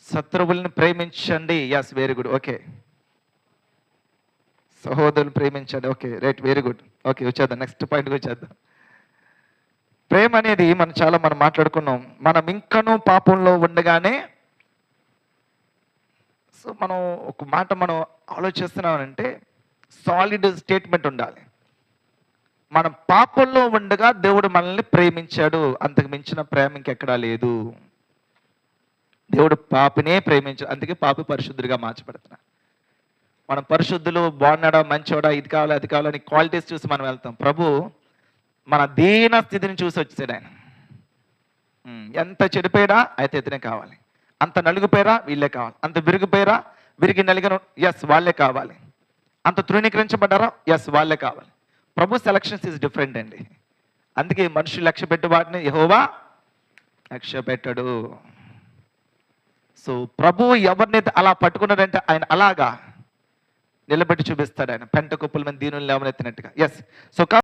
శత్రువుల్ని ప్రేమించండి. Yes, very good. Okay, సహోదరులు ప్రేమించండి. Okay, right, very good. Okay, వచ్చేద్దాం, నెక్స్ట్ పాయింట్కి వచ్చేద్దాం. ప్రేమ అనేది మనం మాట్లాడుకున్నాం. మనం ఇంకనూ పాపంలో ఉండగానే, సో మనం ఒక మాట మనం ఆలోచిస్తున్నామంటే సాలిడ్ స్టేట్మెంట్ ఉండాలి. మనం పాపంలో ఉండగా దేవుడు మనల్ని ప్రేమించాడు, అంతకు మించిన ప్రేమ ఇంకెక్కడా లేదు. దేవుడు పాపినే ప్రేమించాడు, అందుకే పాపి పరిశుద్ధుడిగా మార్చబడుతున్నాడు. మనం పరిశుద్ధులు, బాగున్నాడా, మంచోడా, ఇది కావాలి అది కావాలని క్వాలిటీస్ చూసి మనం వెళ్తాం. ప్రభు మన దీన స్థితిని చూసి వచ్చాడు ఆయన. ఎంత చెడిపోయాడా అయితే ఇతనే కావాలి, అంత నలుగుపోయారా వీళ్ళే కావాలి, అంత విరిగిపోయారా, విరిగి నలిగిన ఎస్ వాళ్ళే కావాలి, అంత తృణీకరించబడ్డారా ఎస్ వాళ్ళే కావాలి. ప్రభు సెలక్షన్స్ ఈజ్ డిఫరెంట్ అండి. అందుకే మనుషులు లక్ష్య పెట్టే వాటిని యెహోవా లక్ష్య పెట్టడు. సో ప్రభు ఎవరినైతే అలా పట్టుకున్నాడంటే ఆయన అలాగా నిలబెట్టి చూపిస్తాడు. ఆయన పెంట కుప్పల మీద దీనులు లేవనెత్తినట్టుగా. Yes, so